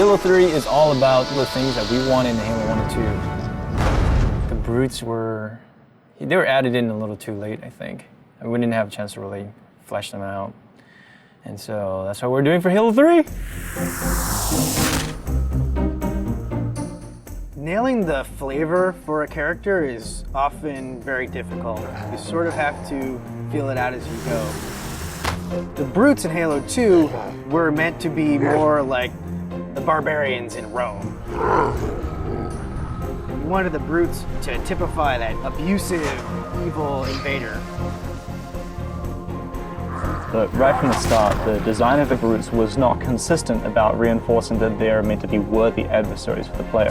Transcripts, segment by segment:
Halo 3 is all about the things that we wanted in Halo 1 and 2. The brutes they were added in a little too late, I think. We didn't have a chance to really flesh them out. And so that's what we're doing for Halo 3. Nailing the flavor for a character is often very difficult. You sort of have to feel it out as you go. The brutes in Halo 2 were meant to be more like the barbarians in Rome. You wanted the brutes to typify that abusive, evil invader. But right from the start, the design of the brutes was not consistent about reinforcing that they're meant to be worthy adversaries for the player.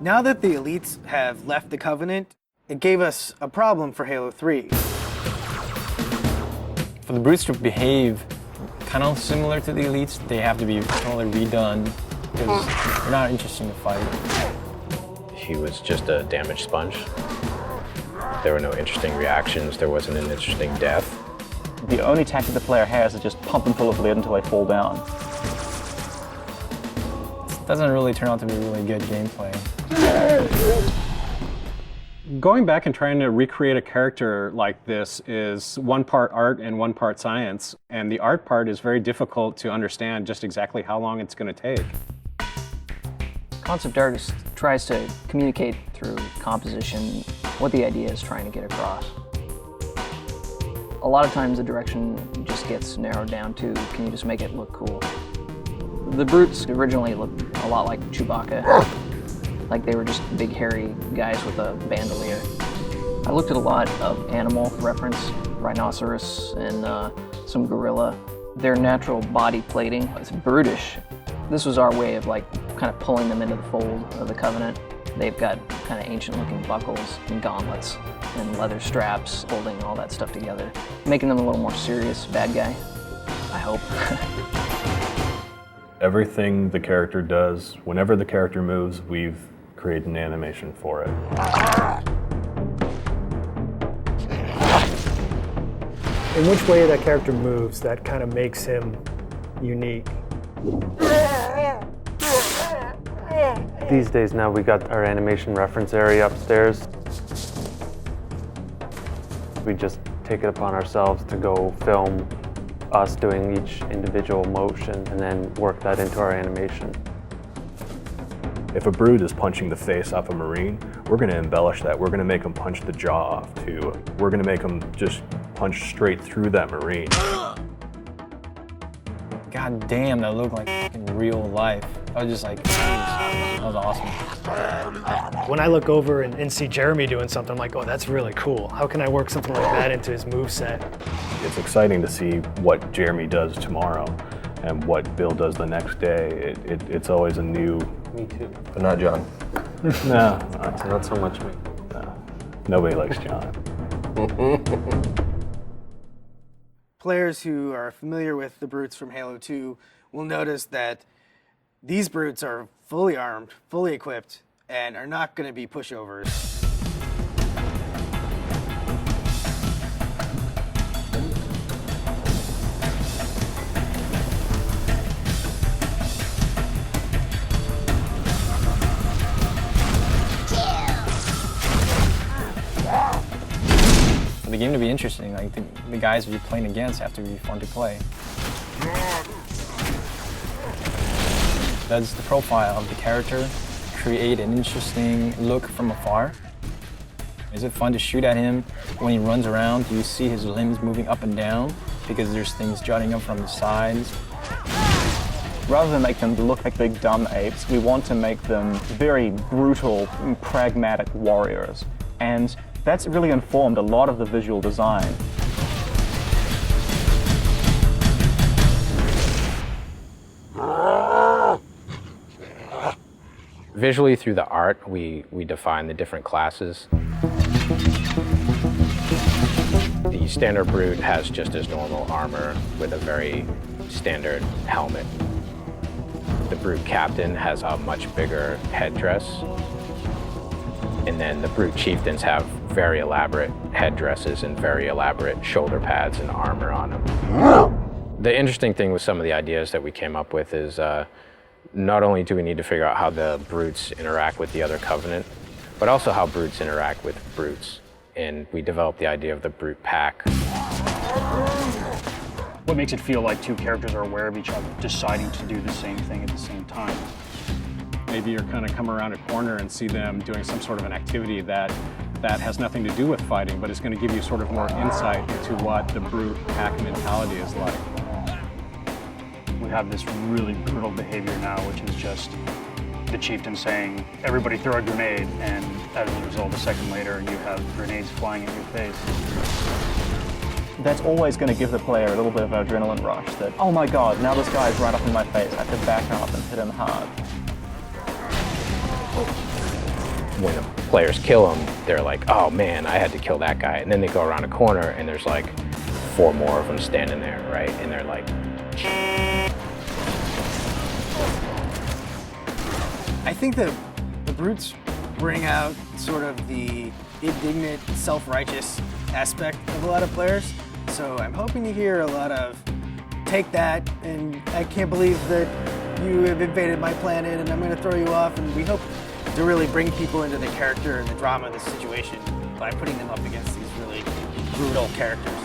Now that the elites have left the Covenant, it gave us a problem for Halo 3. For the brutes to behave kind of similar to the elites, they have to be totally redone because they're not interesting to fight. He was just a damage sponge. There were no interesting reactions, there wasn't an interesting death. The only tactic the player has is just pump them full of lead until they fall down. It doesn't really turn out to be really good gameplay. Going back and trying to recreate a character like this is one part art and one part science, and the art part is very difficult to understand just exactly how long it's going to take. Concept art tries to communicate through composition what the idea is trying to get across. A lot of times the direction just gets narrowed down to, can you just make it look cool? The brutes originally looked a lot like Chewbacca, like they were just big hairy guys with a bandolier. I looked at a lot of animal reference, rhinoceros and some gorilla. Their natural body plating is brutish. This was our way of kind of pulling them into the fold of the Covenant. They've got kind of ancient looking buckles and gauntlets and leather straps holding all that stuff together, making them a little more serious bad guy, I hope. Everything the character does, whenever the character moves, we've created an animation for it. In which way that character moves, that kind of makes him unique. These days now we got our animation reference area upstairs. We just take it upon ourselves to go film us doing each individual motion and then work that into our animation. If a brute is punching the face off a Marine, we're going to embellish that. We're going to make them punch the jaw off too. We're going to make them just punch straight through that Marine. God damn, that looked like in real life. I was just like, geez, that was awesome. When I look over and see Jeremy doing something, I'm like, oh, that's really cool. How can I work something like that into his moveset? It's exciting to see what Jeremy does tomorrow and what Bill does the next day. It's always a new... Me too. But not John. No, Not so much me. no. Nobody likes John. Players who are familiar with the brutes from Halo 2 will notice that these brutes are fully armed, fully equipped, and are not going to be pushovers. For the game to be interesting, like the guys you're playing against have to be fun to play. Does the profile of the character create an interesting look from afar? Is it fun to shoot at him when he runs around? Do you see his limbs moving up and down because there's things jutting up from the sides? Rather than make them look like big dumb apes, we want to make them very brutal, pragmatic warriors. And that's really informed a lot of the visual design. Visually through the art, we define the different classes. The standard brute has just his normal armor with a very standard helmet. The brute captain has a much bigger headdress. And then the brute chieftains have very elaborate headdresses and very elaborate shoulder pads and armor on them. The interesting thing with some of the ideas that we came up with is not only do we need to figure out how the brutes interact with the other Covenant, but also how brutes interact with brutes. And we developed the idea of the brute pack. What makes it feel like two characters are aware of each other, deciding to do the same thing at the same time? Maybe you're kind of come around a corner and see them doing some sort of an activity that has nothing to do with fighting, but it's going to give you sort of more insight into what the brute pack mentality is like. We have this really brutal behavior now, which is just the chieftain saying, everybody throw a grenade, and as a result, a second later, you have grenades flying in your face. That's always going to give the player a little bit of an adrenaline rush that, oh my god, now this guy's right up in my face, I have to back up and hit him hard. When the players kill him, they're like, oh man, I had to kill that guy. And then they go around a corner and there's like 4 more of them standing there, right? And they're like... I think that the brutes bring out sort of the indignant, self-righteous aspect of a lot of players. So I'm hoping to hear a lot of, take that, and I can't believe that you have invaded my planet and I'm going to throw you off. And we hope to really bring people into the character and the drama of the situation by putting them up against these really brutal characters.